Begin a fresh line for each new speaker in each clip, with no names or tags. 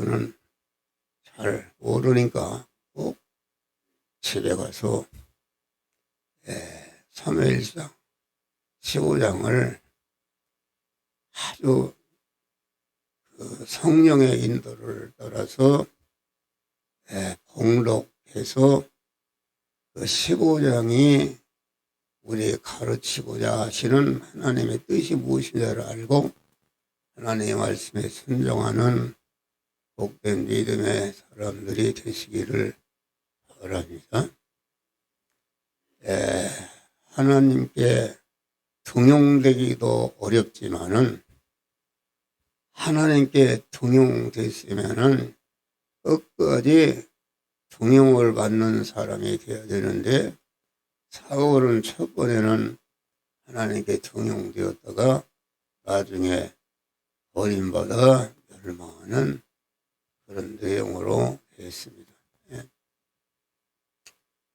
대해서는 잘 모르니까 꼭 집에 가서 사무엘상 15장을 아주 그 성령의 인도를 따라서 봉독해서 그 15장이 우리 가르치고자 하시는 하나님의 뜻이 무엇인지를 알고 하나님의 말씀에 순종하는 복된 믿음의 사람들이 되시기를 바랍니다. 하나님께 등용되기도 어렵지만은 하나님께 등용됐으면은 끝까지 등용을 받는 사람이 되어야 되는데 사울은 첫 번에는 하나님께 등용되었다가 나중에 버림받아 멸망하는 그런 내용으로 되었습니다.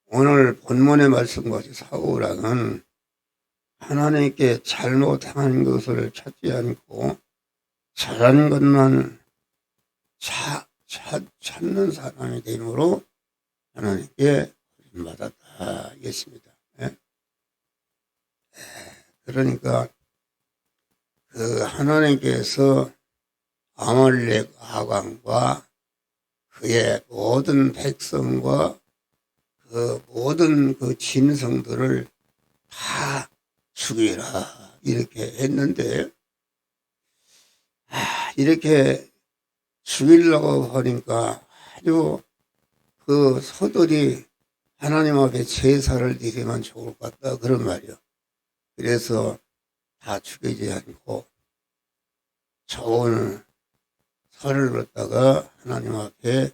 오늘 본문의 말씀같이 사울왕은 하나님께 잘못 행한 것을 찾지 않고 잘한 것만 찾는 사람이 되므로 하나님께 버림받았다 이겠습니다. 그러니까 그 하나님께서 아말렉 아강과 그의 모든 백성과 그 모든 그 진성들을 다 죽이라 이렇게 했는데 이렇게 죽이려고 하니까 아주 그 소들이 하나님 앞에 제사를 드리면 좋을 것 같다 그런 말이요. 그래서 다 죽이지 않고 좋은 설을 갖다가 하나님 앞에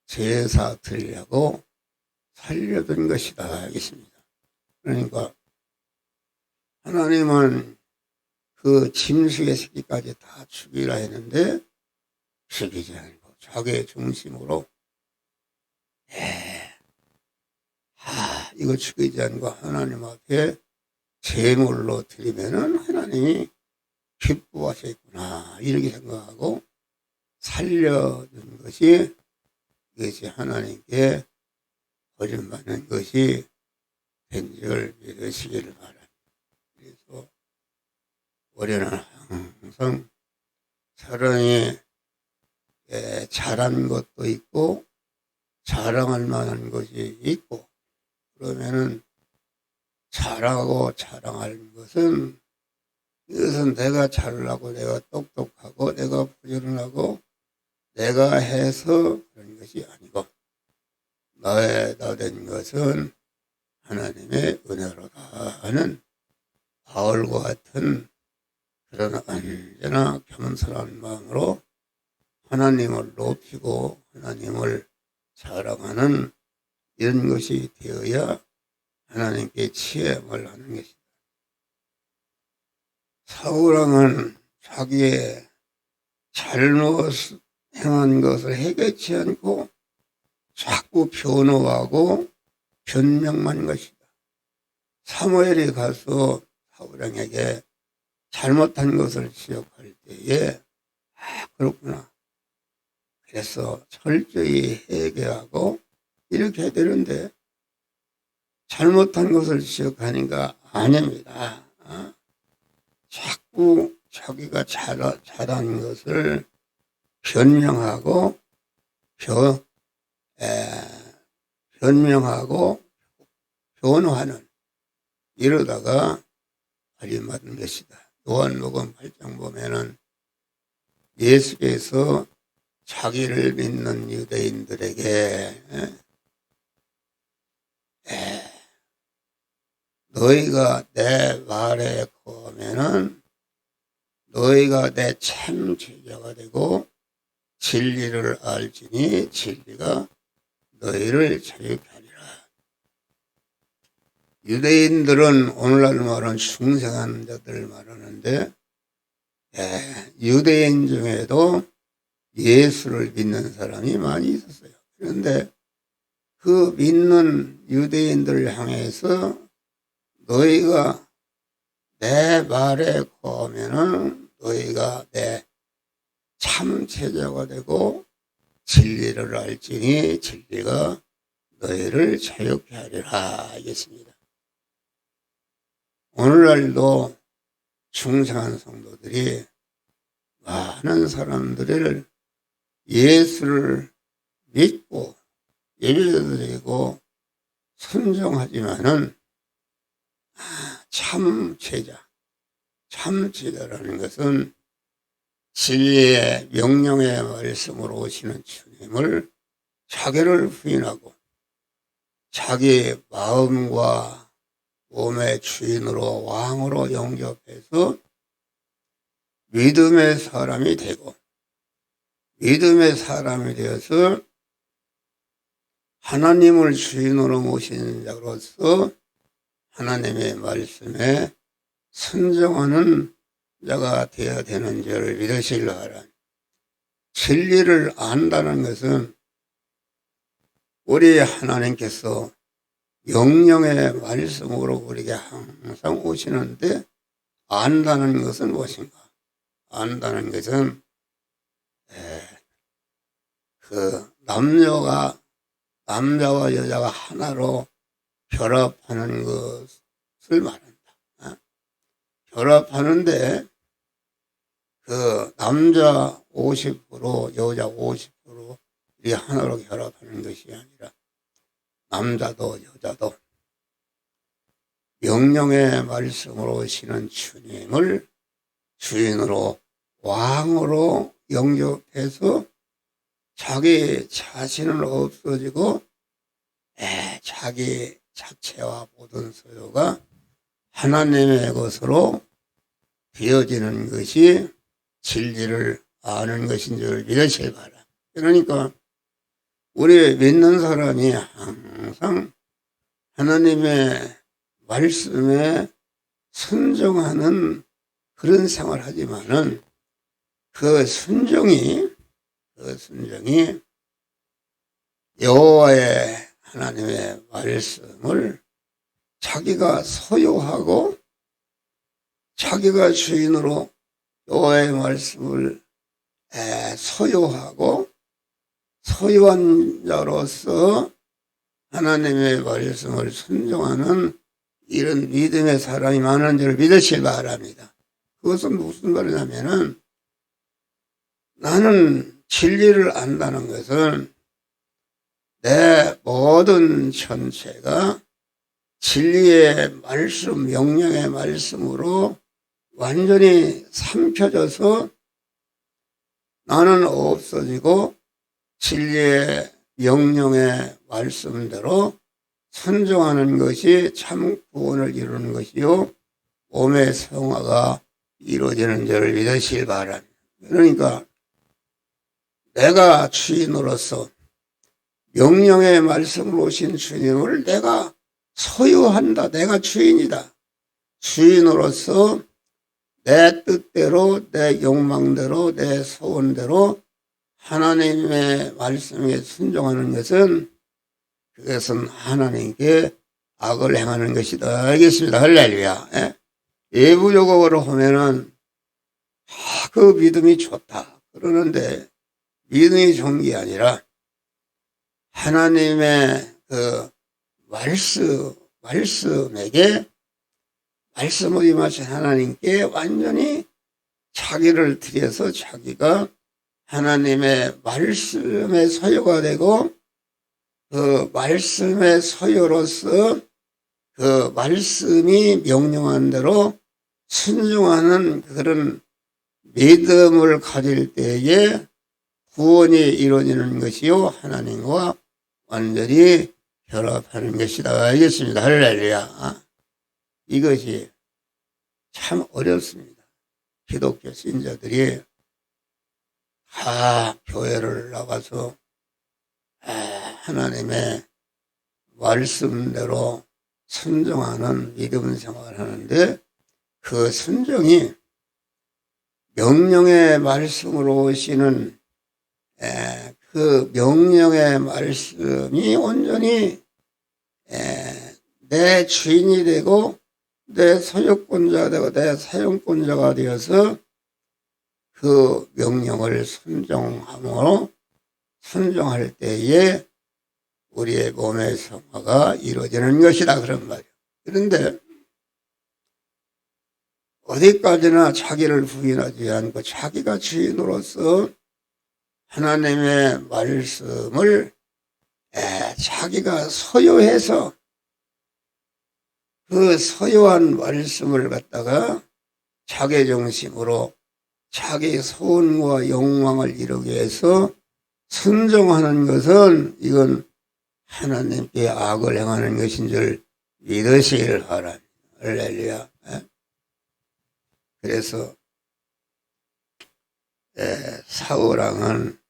제사 드리려고 살려둔 것이다 하겠습니다. 그러니까 하나님은 그 짐승의 새끼까지 다 죽이라 했는데 죽이지 않고 자기의 중심으로 이거 죽이지 않고 하나님 앞에 제물로 드리면은 하나님이 기뻐하시겠구나 이렇게 생각하고 살려준 것이 이것이 하나님께 버림받는 것이 된 줄 믿으시기를 바랍니다. 그래서 우리는 항상 사람이 잘한 것도 있고 자랑할 만한 것이 있고 그러면은 잘하고 자랑할 것은 이것은 내가 잘나고 내가 똑똑하고 내가 부지런하고 내가 해서 그런 것이 아니고 나에다 된 것은 하나님의 은혜로다 하는 바울과 같은 그런 언제나 겸손한 마음으로 하나님을 높이고 하나님을 사랑하는 이런 것이 되어야 하나님께 치임을 하는 것이다. 사울왕은 자기의 잘못 행한 것을 해결치 않고 자꾸 변호하고 변명만 것이다. 사무엘이 가서 사울왕에게 잘못한 것을 지적할 때에 그렇구나. 그래서 철저히 회개하고 이렇게 해야 되는데 잘못한 것을 지적하니까 아닙니다. 자꾸 자기가 잘한 것을 변명하고 변호하는 이러다가 버림받은 것이다. 요한복음 8장 보면은 예수께서 자기를 믿는 유대인들에게 너희가 내 말에 거하면은 너희가 내 참 제자가 되고 진리를 알지니 진리가 너희를 자유케 하리라. 유대인들은 오늘날 말하는 중생한 자들 말하는데 유대인 중에도 예수를 믿는 사람이 많이 있었어요. 그런데 그 믿는 유대인들을 향해서 너희가 내 말에 거하면은 너희가 내 참 제자가 되고 진리를 알지니 진리가 너희를 자유케 하리라 하겠습니다. 오늘날도 중생한 성도들이 많은 사람들을 예수를 믿고 예배도 드리고 순종하지만은 참 제자라는 것은 진리의 명령의 말씀으로 오시는 주님을 자기를 부인하고 자기 마음과 몸의 주인으로 왕으로 영접해서 믿음의 사람이 되고 믿음의 사람이 되어서 하나님을 주인으로 모신 자로서 하나님의 말씀에 순종하는 자가 되어야 되는 줄을 믿으시기 바랍니다. 진리를 안다는 것은 우리 하나님께서 명령의 말씀으로 우리에게 항상 오시는데 안다는 것은 무엇인가? 안다는 것은 그 남자와 여자가 하나로 결합하는 것을 말한다. 결합하는데 그 남자 50% 여자 50% 이 하나로 결합하는 것이 아니라 남자도 여자도 명령의 말씀으로 오시는 주님을 주인으로 왕으로 영접해서 자기 자신은 없어지고 자기 자체와 모든 소유가 하나님의 것으로 되어지는 것이 진리를 아는 것인 줄 믿으시기 바랍니다. 그러니까 우리 믿는 사람이 항상 하나님의 말씀에 순종하는 그런 생활을 하지만은 그 순종이 여호와의 하나님의 말씀을 자기가 소유하고 자기가 주인으로 여호와의 말씀을 소유하고 소유한 자로서 하나님의 말씀을 순종하는 이런 믿음의 사람이 많은 줄 믿으시기 바랍니다. 그것은 무슨 말이냐면은 나는 진리를 안다는 것은 내 모든 전체가 진리의 말씀, 명령의 말씀으로 완전히 삼켜져서 나는 없어지고 진리의 명령의 말씀대로 순종하는 것이 참 구원을 이루는 것이요 몸의 성화가 이루어지는 줄을 믿으시기 바랍니다. 그러니까 내가 주인으로서 명령의 말씀으로 오신 주님을 내가 소유한다. 내가 주인이다. 주인으로서 내 뜻대로 내 욕망대로 내 소원대로 하나님의 말씀에 순종하는 것은 그것은 하나님께 악을 행하는 것이다. 알겠습니다. 할렐루야. 외부적으로 보면은 그 믿음이 좋다. 그러는데 믿음이 좋은 게 아니라 하나님의 그 말씀에게 말씀을 임하신 하나님께 완전히 자기를 드려서 자기가 하나님의 말씀의 소유가 되고 그 말씀의 소유로서 그 말씀이 명령한 대로 순종하는 그런 믿음을 가질 때에 구원이 이루어지는 것이요 하나님과 완전히 결합하는 것이다. 알겠습니다. 할렐루야. 이것이 참 어렵습니다. 기독교 신자들이 다 교회를 나가서 하나님의 말씀대로 순종하는 믿음 생활을 하는데 그 순종이 명령의 말씀으로 오시는 그 명령의 말씀이 온전히 내 주인이 되고 내 소유권자가 되고 내 사용권자가 되어서 그 명령을 순종함으로 순종할 때에 우리의 몸의 성화가 이루어지는 것이다 그런 말이에요. 그런데 어디까지나 자기를 부인하지 않고 자기가 주인으로서 하나님의 말씀을 자기가 소유해서 그 소유한 말씀을 갖다가 자기 중심으로 자기 소원과 욕망을 이루기 위해서 순종하는 것은 이건 하나님께 악을 행하는 것인 줄 믿으시길 바랍니다. 할렐루야. 그래서 사울왕은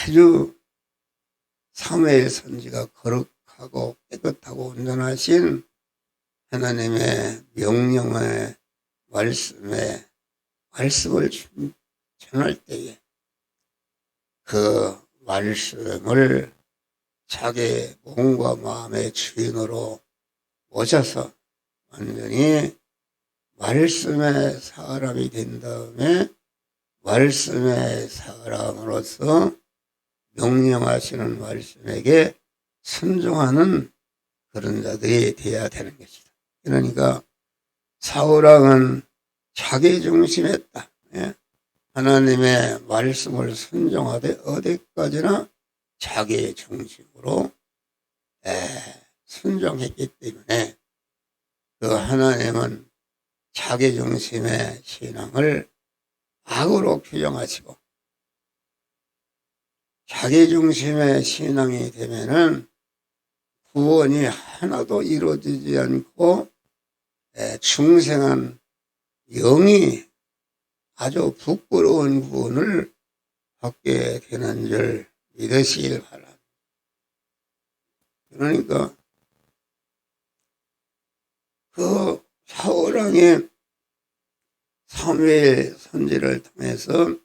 아주 사무엘 선지가 거룩하고 깨끗하고 온전하신 하나님의 명령의 말씀을 전할 때에 그 말씀을 자기 몸과 마음의 주인으로 모셔서 완전히 말씀의 사람이 된 다음에 말씀의 사람으로서 명령하시는 말씀에게 순종하는 그런 자들이 되어야 되는 것이다. 그러니까 사울왕은 자기 중심했다. 하나님의 말씀을 순종하되 어디까지나 자기 중심으로 순종했기 때문에 그 하나님은 자기 중심의 신앙을 악으로 규정하시고 자기 중심의 신앙이 되면은 구원이 하나도 이루어지지 않고 중생한 영이 아주 부끄러운 구원을 받게 되는 줄 믿으시길 바랍니다. 그러니까 그 사울왕의 사무엘 선지를 통해서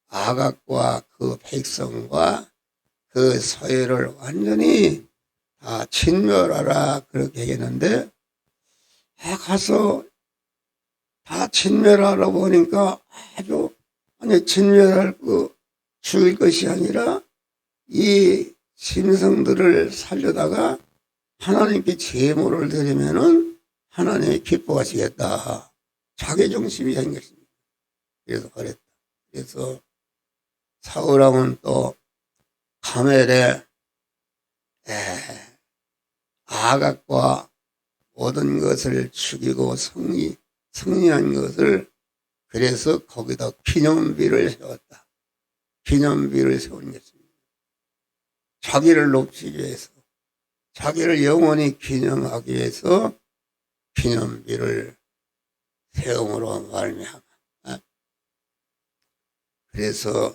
아각과 그 백성과 그 소유를 완전히 다 진멸하라 그렇게 얘기했는데 가서 다 진멸하라 보니까 아주 진멸할 죽일 것이 아니라 이 짐승들을 살려다가 하나님께 제물을 드리면은 하나님이 기뻐하시겠다. 자기 중심이 된 것입니다. 그래서 그랬다. 그래서 사울왕은 또 가멜에 아각과 모든 것을 죽이고 승리한 것을 그래서 거기다 기념비를 세웠다. 기념비를 세운 것입니다. 자기를 높이기 위해서 자기를 영원히 기념하기 위해서 기념비를 세움으로 말미암아. 그래서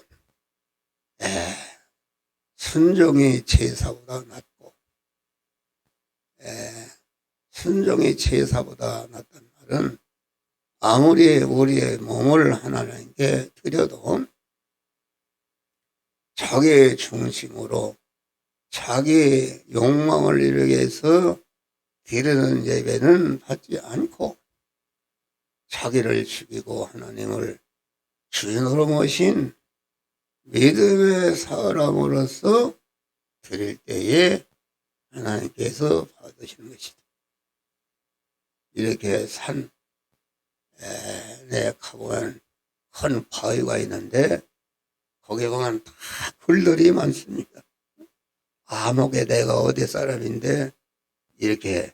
순종이 제사보다 낫고 순종이 제사보다 낫단 말은 아무리 우리의 몸을 하나님께 드려도 자기 중심으로 자기 욕망을 이루기 위해서 드리는 예배는 받지 않고 자기를 죽이고 하나님을 주인으로 모신 믿음의 사람으로서 드릴 때에 하나님께서 받으시는 것이다. 이렇게 산에 가보면 큰 바위가 있는데 거기 보면 다 굴들이 많습니다. 아목에 내가 어디 사람인데 이렇게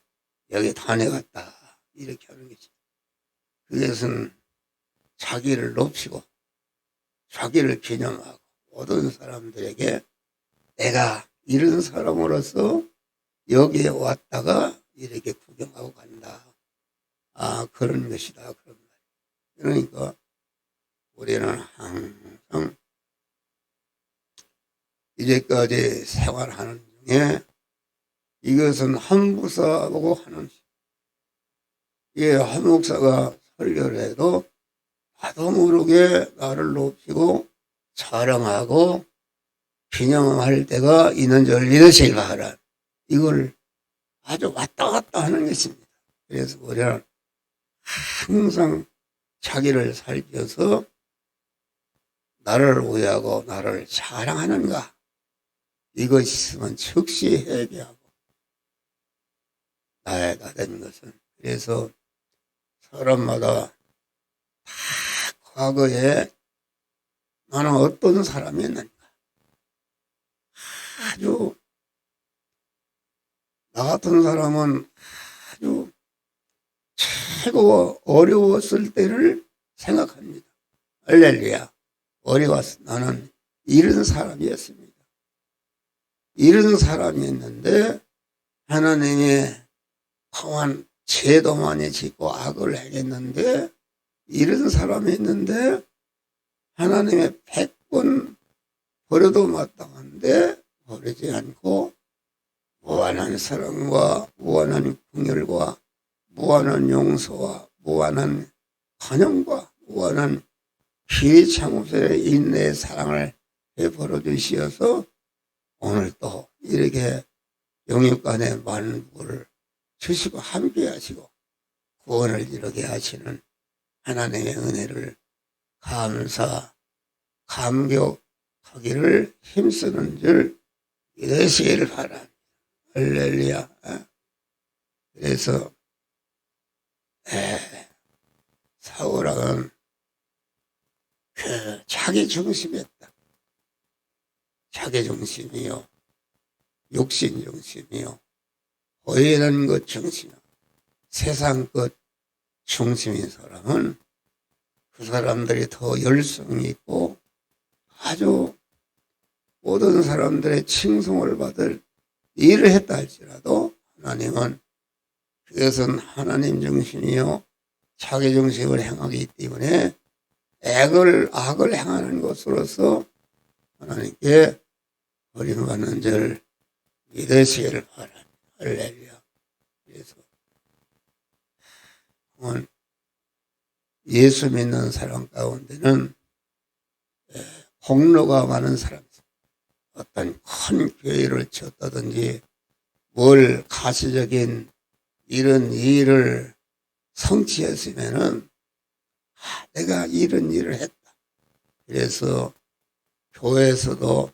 여기 다녀갔다 이렇게 하는 것이다. 그것은 자기를 높이고 자기를 기념하고 모든 사람들에게 내가 이런 사람으로서 여기에 왔다가 이렇게 구경하고 간다. 그런 것이다. 그런 말. 그러니까 우리는 항상 이제까지 생활하는 중에 이것은 한 목사하고 하는 이게 한 목사가 설교를 해도 나도 모르게 나를 높이고 자랑하고 기념할 때가 있는 줄 믿으시기 바랍니다. 이걸 아주 왔다 갔다 하는 것입니다. 그래서 우리는 항상 자기를 살펴서 나를 우애하고 나를 사랑하는가? 이것이 있으면 즉시 회개하고 나이가 된 것은. 그래서 사람마다 다 과거에 나는 어떤 사람이었는가, 아주 나 같은 사람은 아주 최고 어려웠을 때를 생각합니다. 할렐루야. 어려웠어. 나는 이런 사람이었습니다. 이런 사람이었는데 하나님의 강한 죄도 많이 짓고 악을 행했는데 이런 사람이 있는데 하나님의 100번 버려도 마땅한데 버리지 않고 무한한 사랑과 무한한 긍휼과 무한한 용서와 무한한 관용과 무한한 비참없의 인내의 사랑을 베풀어 주시어서 오늘 또 이렇게 영육간의 많은 복을 주시고 함께 하시고 구원을 이루게 하시는 하나님의 은혜를 감사 감격하기를 힘쓰는 줄 믿으시기를 바랍니다. 할렐루야. 그래서 사울왕은 그 자기 중심이었다. 자기 중심이요, 육신 중심이요, 보이는 것 중심, 세상 것 중심인 사람은 그 사람들이 더 열성이 있고 아주 모든 사람들의 칭송을 받을 일을 했다 할지라도 하나님은 그것은 하나님 중심이요 자기 중심을 행하기 때문에 악을 행하는 것으로서 하나님께 버림받는 줄 믿으시기를 바랍니다. 할렐루야. 그래서 예수 믿는 사람 가운데는 공로가 많은 사람, 어떤 큰 교회를 지었다든지 뭘 가시적인 이런 일을 성취했으면은 내가 이런 일을 했다. 그래서 교회에서도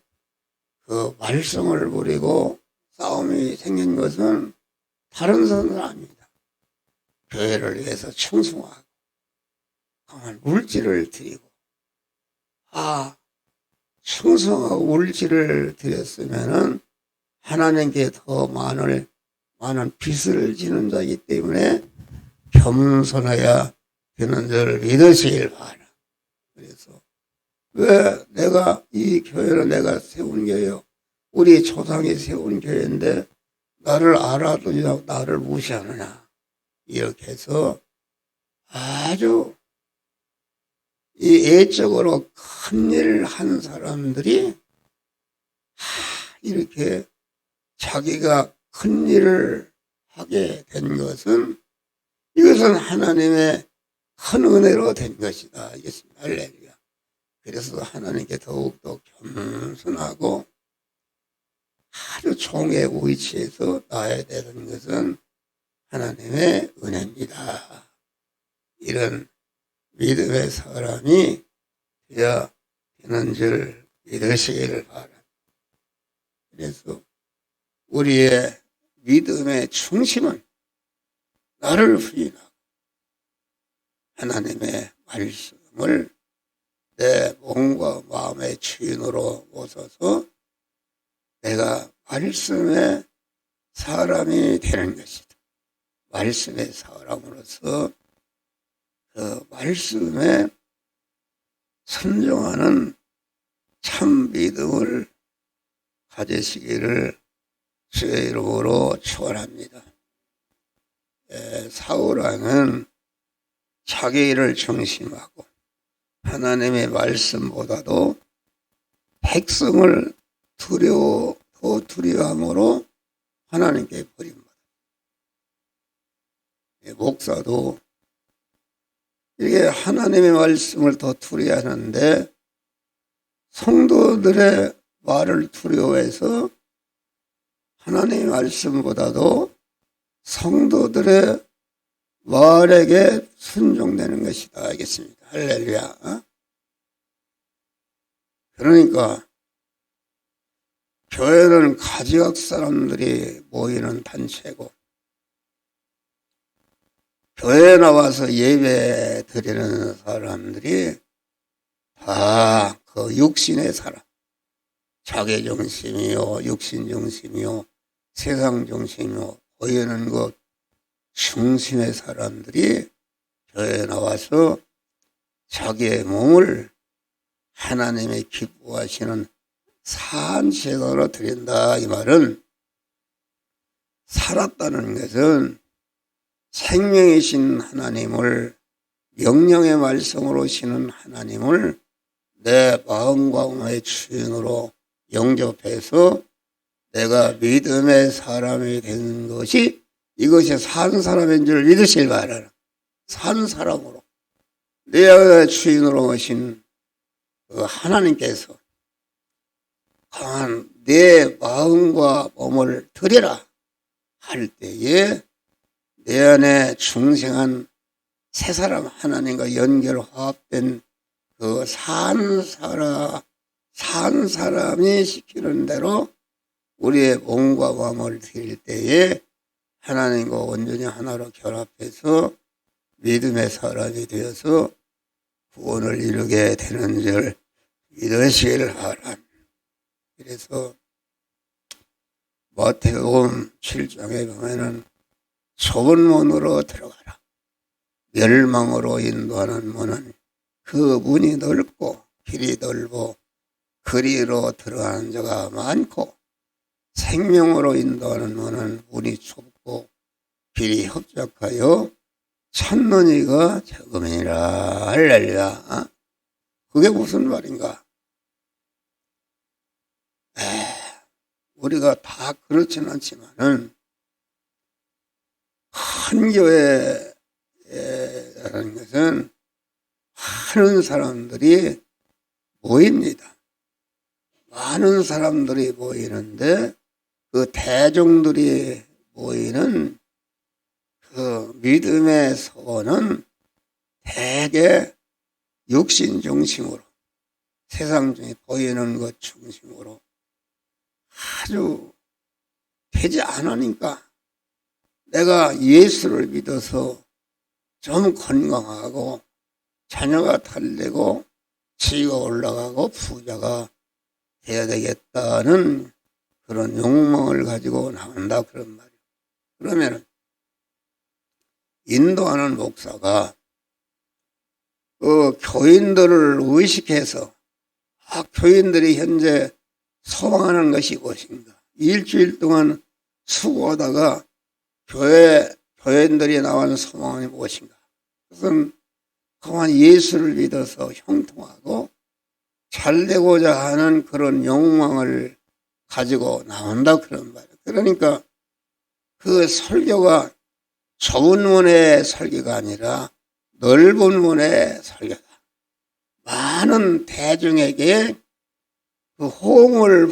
그 말썽을 부리고 싸움이 생긴 것은 다른 사람은 아닙니다. 교회를 위해서 충성하고 강한 물질을 드리고 충성하고 물질을 드렸으면은 하나님께 더 많은 빚을 지는 자이기 때문에 겸손해야 되는 줄 믿으시길 바라. 그래서 왜 내가 이 교회를 내가 세운 교회요, 우리 조상이 세운 교회인데 나를 알아도 나를 무시하느냐, 이렇게 해서 아주 이 애적으로 큰 일을 한 사람들이 이렇게 자기가 큰 일을 하게 된 것은 이것은 하나님의 큰 은혜로 된 것이다. 알겠습니다. 할렐루야. 그래서 하나님께 더욱더 겸손하고 아주 종의 위치에서 나야 되는 것은 하나님의 은혜입니다. 이런 믿음의 사람이 되어야 되는 줄 믿으시기를 바랍니다. 그래서 우리의 믿음의 중심은 나를 부인하고 하나님의 말씀을 내 몸과 마음의 주인으로 모셔서 내가 말씀의 사람이 되는 것이다. 말씀의 사람으로서 그 말씀에 순종하는 참 믿음을 가지시기를 주의 이름으로 축원합니다. 사울왕은 자기 일을 중심하고 하나님의 말씀보다도 백성을 더 두려워함으로 하나님께 버림받았습니다. 목사도 이게 하나님의 말씀을 더 두려워하는데 성도들의 말을 두려워해서 하나님의 말씀보다도 성도들의 말에게 순종되는 것이다. 알겠습니다. 할렐루야. 그러니까 교회는 가지각 사람들이 모이는 단체고 교회에 나와서 예배 드리는 사람들이 다 그 육신의 사람, 자기중심이요, 육신중심이요, 세상중심이요, 보이는 것 중심의 사람들이 교회에 나와서 자기의 몸을 하나님의 기뻐하시는 산제사로 드린다. 이 말은 살았다는 것은 생명이신 하나님을 명령의 말씀으로 오시는 하나님을 내 마음과 마음의 주인으로 영접해서 내가 믿음의 사람이 되는 것이 이것이 산 사람인 줄 믿으실 바라라. 산 사람으로 내 주인으로 오신 그 하나님께서 강한 내 마음과 몸을 드리라 할 때에 내 안에 중생한 새 사람 하나님과 연결 화합된 그 산 사람이 시키는 대로 우리의 몸과 마음을 드릴 때에 하나님과 온전히 하나로 결합해서 믿음의 사람이 되어서 구원을 이루게 되는 줄 믿으시길 바랍니다. 그래서 마태복음 7장에 보면은 좁은 문으로 들어가라. 멸망으로 인도하는 문은 그 문이 넓고 길이 넓고 거리로 들어가는 자가 많고 생명으로 인도하는 문은 문이 좁고 길이 협착하여 찾는 이가 적음이라. 할렐루야. 그게 무슨 말인가? 우리가 다 그렇지는 않지만은 한 교회라는 것은 많은 사람들이 모입니다. 많은 사람들이 모이는데 그 대중들이 모이는 그 믿음의 소원은 대개 육신 중심으로 세상 중에 보이는 것 중심으로 아주 되지 않으니까 내가 예수를 믿어서 좀 건강하고 자녀가 달되고 지위가 올라가고 부자가 돼야 되겠다는 그런 욕망을 가지고 나온다 그런 말이에요. 그러면은 인도하는 목사가 그 교인들을 의식해서 교인들이 현재 소망하는 것이 무엇인가? 일주일 동안 수고하다가 교인들이 나오는 소망이 무엇인가? 그것은 그만 예수를 믿어서 형통하고 잘되고자 하는 그런 욕망을 가지고 나온다 그런 말이에요. 그러니까 그 설교가 좁은 문의 설교가 아니라 넓은 문의 설교다. 많은 대중에게 그 호응을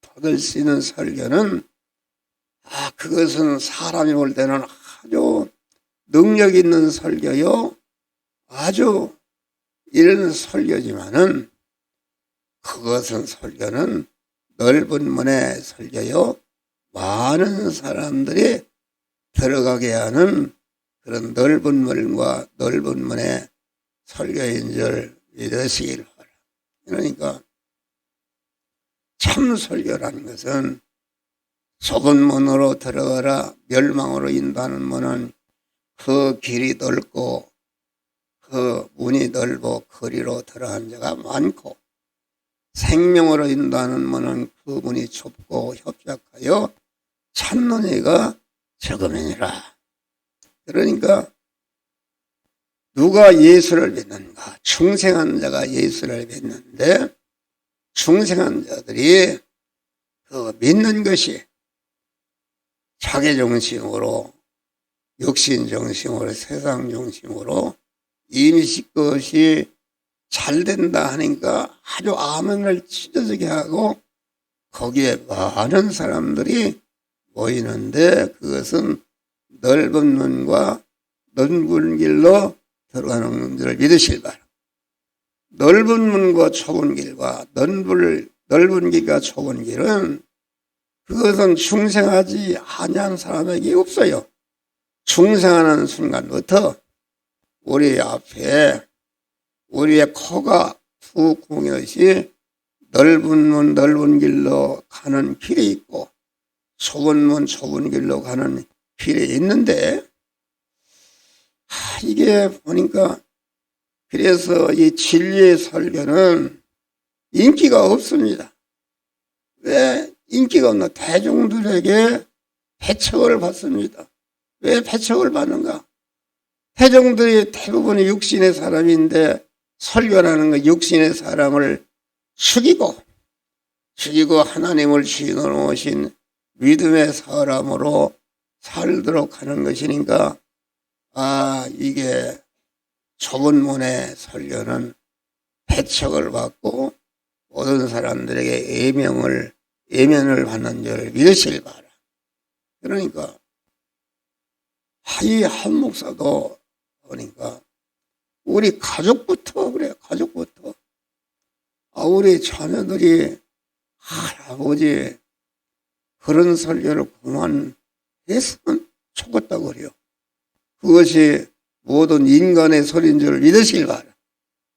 받을 수 있는 설교는 그것은 사람이 볼 때는 아주 능력 있는 설교요, 아주 이런 설교지만은 그것은 설교는 넓은 문의 설교요, 많은 사람들이 들어가게 하는 그런 넓은 문과 넓은 문의 설교인 줄 믿으시길 바랍니다. 그러니까 참 설교라는 것은 좁은 문으로 들어가라. 멸망으로 인도하는 문은 그 길이 넓고 그 문이 넓고 거리로 들어간 자가 많고 생명으로 인도하는 문은 그 문이 좁고 협착하여 찾는 이가 적음이니라. 그러니까 누가 예수를 믿는가? 중생한 자가 예수를 믿는데 중생한 자들이 그 믿는 것이 자기 중심으로 육신 중심으로 세상 중심으로 임식 것이 잘 된다 하니까 아주 아멘을 찢어지게 하고 거기에 많은 사람들이 모이는데 그것은 넓은 문과 넓은 길로 들어가는 줄 믿으실 바랍니다. 넓은 문과 좁은 길과 넓은 길과 좁은 길은 그것은 중생하지 아니한 사람에게 없어요. 중생하는 순간부터 우리 앞에 우리의 코가 두 공이듯이 넓은 문 넓은 길로 가는 길이 있고 좁은 문 좁은 길로 가는 길이 있는데 이게 보니까 그래서 이 진리의 설교는 인기가 없습니다. 왜 인기가 없나? 대중들에게 배척을 받습니다. 왜 배척을 받는가? 대중들이 대부분이 육신의 사람인데 설교라는 건 육신의 사람을 죽이고 하나님을 주인으로 모신 믿음의 사람으로 살도록 하는 것이니까 이게 좁은 문의 설교는 배척을 받고 모든 사람들에게 예면을 받는 줄 믿으실 바라. 그러니까 이 한 목사도 보니까 우리 가족부터 그래. 가족부터 우리 자녀들이 할아버지 그런 설교를 그만했으면 좋겠다고 그래요. 그것이 모든 인간의 소리인 줄 믿으시길 바라.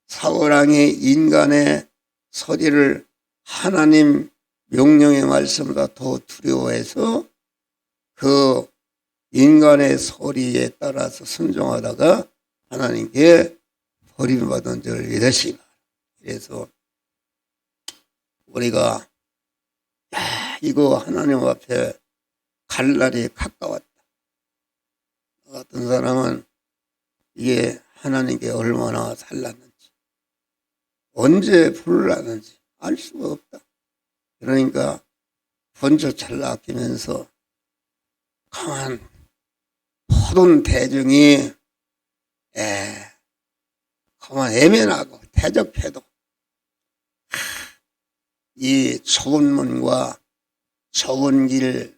사울왕이 인간의 소리를 하나님 명령의 말씀보다 더 두려워해서 그 인간의 소리에 따라서 순종하다가 하나님께 버림받은 줄 믿으시기 바라. 그래서 우리가 이거 하나님 앞에 갈 날이 가까웠다. 어떤 사람은 이게 하나님께 얼마나 살랐는지 언제 부르라는지 알 수가 없다. 그러니까 번쩍 잘라 아끼면서 가만 모든 대중이 가만 애면하고 대적해도 이 좁은 문과 좁은 길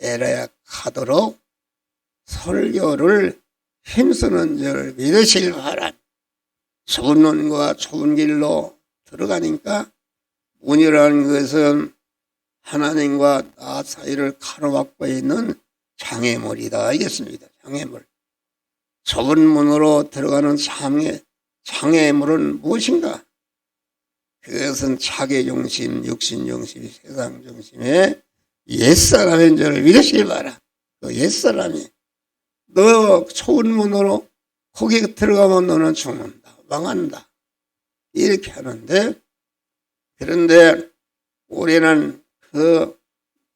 에라야 가도록 설교를 힘쓰는 줄 믿으실 바람. 좁은 문과 좁은 길로 들어가니까 문이라는 것은 하나님과 나 사이를 가로막고 있는 장애물이다 알겠습니다. 장애물. 좁은 문으로 들어가는 장애물은 무엇인가? 그것은 자기중심, 육신중심, 세상중심의 옛사람인 줄 믿으시기 바라. 그 옛사람이 너 좁은 문으로 거기 들어가면 너는 죽는다. 망한다. 이렇게 하는데 그런데 우리는 그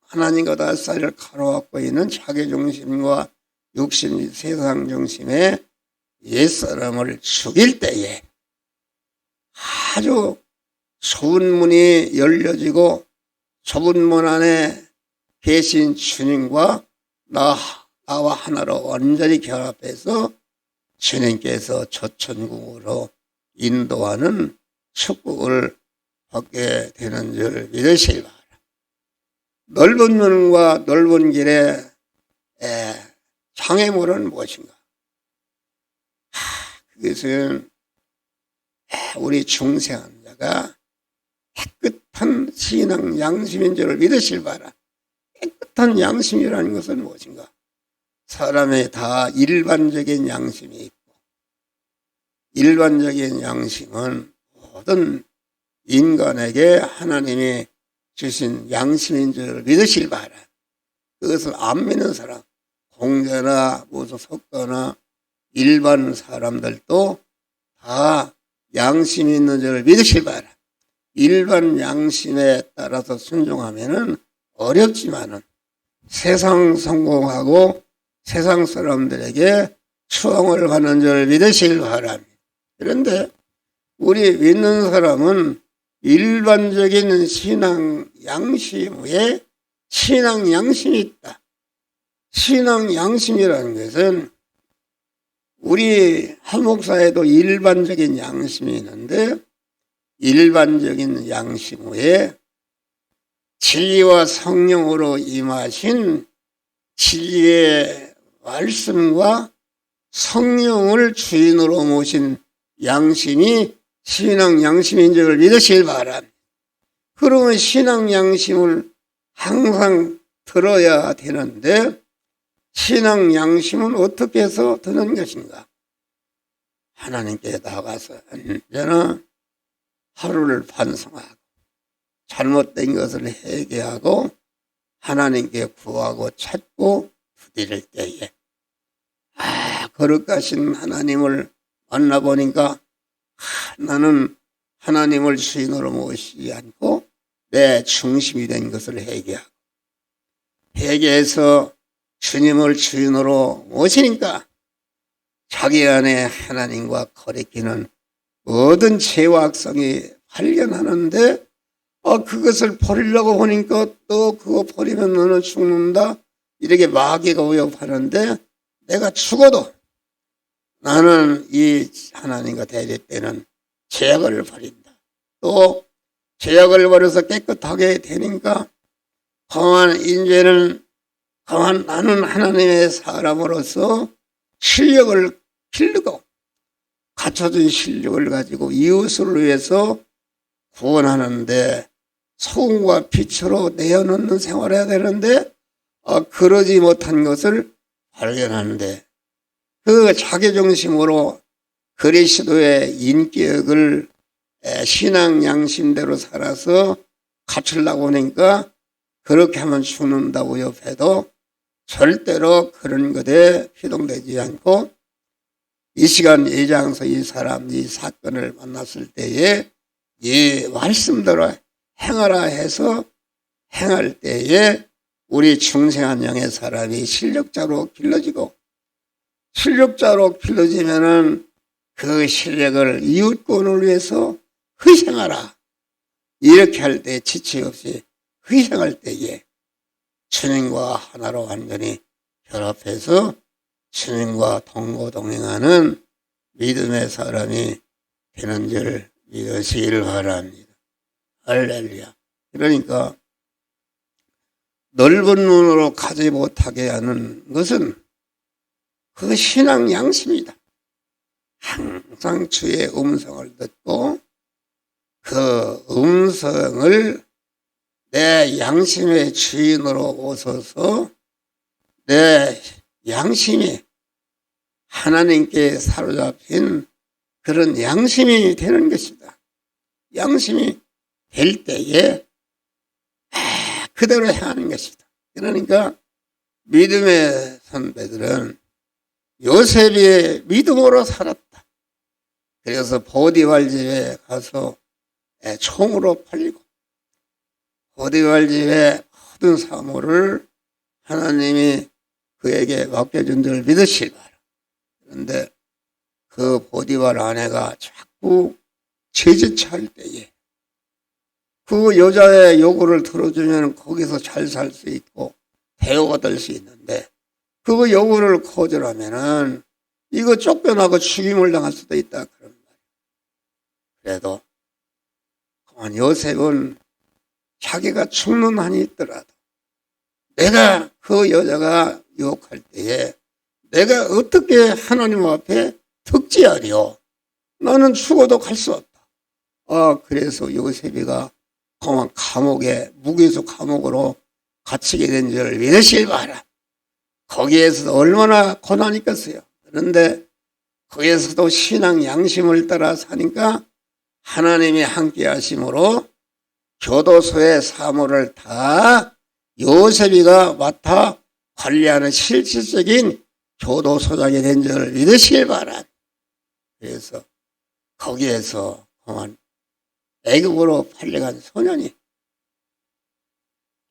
하나님과 나 사이를 가로막고 있는 자기중심과 육신, 세상중심의 옛사람을 죽일 때에 아주 좁은 문이 열려지고 좁은 문 안에 계신 주님과 나와 하나로 완전히 결합해서 주님께서 저천국으로 인도하는 축복을 받게 되는 줄 믿으시기 바랍니다. 넓은 문과 넓은 길의 장애물은 무엇인가? 그것은 우리 중생한 자가 깨끗한 신앙 양심인 줄을 믿으실 바라. 깨끗한 양심이라는 것은 무엇인가? 사람의 다 일반적인 양심이 있고 일반적인 양심은 모든 인간에게 하나님이 주신 양심인 줄을 믿으실 바라. 그것을 안 믿는 사람, 공자나 무슨 석가나 일반 사람들도 다 양심이 있는 줄을 믿으실 바라. 일반 양심에 따라서 순종하면은 어렵지만은 세상 성공하고 세상 사람들에게 추앙을 받는 줄 믿으실 바랍니다. 그런데 우리 믿는 사람은 일반적인 신앙 양심 외에 신앙 양심이 있다. 신앙 양심이라는 것은 우리 한 목사에도 일반적인 양심이 있는데 일반적인 양심 외에 진리와 성령으로 임하신 진리의 말씀과 성령을 주인으로 모신 양심이 신앙 양심인 적을 믿으시길 바랍니다. 그러면 신앙 양심을 항상 들어야 되는데 신앙 양심은 어떻게 해서 드는 것인가? 하나님께 나가서 언제나 하루를 반성하고 잘못된 것을 회개하고 하나님께 구하고 찾고 부디를 때에 거룩하신 하나님을 만나보니까 나는 하나님을 주인으로 모시지 않고 내 중심이 된 것을 회개하고 회개해서 주님을 주인으로 모시니까 자기 안에 하나님과 거리끼는 모든 죄와 악성이 발견하는데 그것을 버리려고 보니까 또 그거 버리면 너는 죽는다 이렇게 마귀가 위협하는데 내가 죽어도 나는 이 하나님과 대립 때는 죄악을 버린다. 또 죄악을 버려서 깨끗하게 되니까 이제는 나는 하나님의 사람으로서 실력을 기르고 갖춰진 실력을 가지고 이웃을 위해서 구원하는데 소금과 빛으로 내어놓는 생활을 해야 되는데 그러지 못한 것을 발견하는데 그 자기중심으로 그리스도의 인격을 신앙 양심대로 살아서 갖추려고 하니까 그렇게 하면 죽는다고 옆에도 절대로 그런 것에 피동되지 않고 이 시간 이 장소 이 사람 이 사건을 만났을 때에 이 말씀대로 행하라 해서 행할 때에 우리 중생한 영의 사람이 실력자로 길러지고 실력자로 길러지면은 그 실력을 이웃권을 위해서 희생하라 이렇게 할 때 지체 없이 희생할 때에 주님과 하나로 완전히 결합해서 주님과 동거동행하는 믿음의 사람이 되는 줄 믿으시기를 바랍니다. 할렐루야. 그러니까 넓은 눈으로 가지 못하게 하는 것은 그 신앙 양심이다. 항상 주의 음성을 듣고 그 음성을 내 양심의 주인으로 오셔서 내 양심이 하나님께 사로잡힌 그런 양심이 되는 것이다. 양심이 될 때에 그대로 행하는 것이다. 그러니까 믿음의 선배들은 요셉이 믿음으로 살았다. 그래서 보디발 집에 가서 총으로 팔리고 보디발 집의 모든 사물을 하나님이 그에게 맡겨준 줄 믿으시기 바랍니다. 그런데 그 보디발 아내가 자꾸 제지차할 때에 그 여자의 요구를 들어주면 거기서 잘 살 수 있고 대우가 될 수 있는데 그 요구를 거절하면은 이거 쫓겨나고 죽임을 당할 수도 있다 그런 말이에요. 그래도 그만 요셉은 자기가 죽는 한이 있더라도 내가 그 여자가 유혹할 때에 내가 어떻게 하나님 앞에 득지하리요? 나는 죽어도 갈 수 없다. 그래서 요셉이가 그만 감옥에 무기수 감옥으로 갇히게 된 줄 믿으시기 바라. 거기에서도 얼마나 고난이 있겠어요. 그런데 거기에서도 신앙 양심을 따라 사니까 하나님이 함께 하심으로 교도소의 사무를 다 요셉이가 맡아 관리하는 실질적인 교도소장이 된 줄 믿으시길 바랍니다. 그래서 거기에서 그만 애굽으로 팔려간 소년이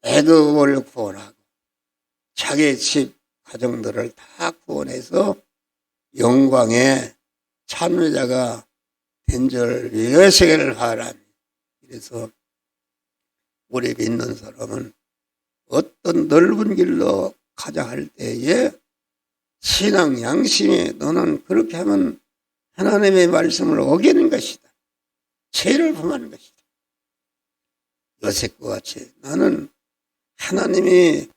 애굽을 구원하고 자기 집 가정들을 다 구원해서 영광의 참여자가 된 줄 믿으시기를 바랍니다. 그래서 우리 믿는 사람은 어떤 넓은 길로 가자 할 때에 신앙 양심이 너는 그렇게 하면 하나님의 말씀을 어기는 것이다. 죄를 범하는 것이다. 요셉과 같이 나는 하나님이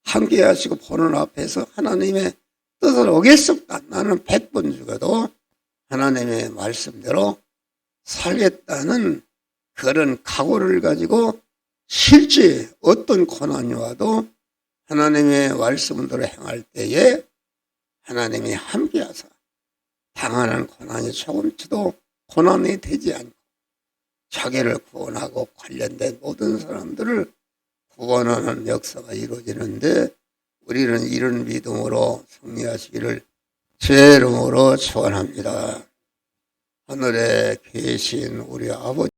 함께 하시고 보는 앞에서 하나님의 뜻을 어길 수 없다. 나는 100번 죽어도 하나님의 말씀대로 살겠다는 그런 각오를 가지고 실제 어떤 고난이 와도 하나님의 말씀대로 행할 때에 하나님이 함께하사 당하는 고난이 조금치도 고난이 되지 않고 자기를 구원하고 관련된 모든 사람들을 구원하는 역사가 이루어지는데 우리는 이런 믿음으로 승리하시기를 제 이름으로 축원합니다. 하늘에 계신 우리 아버지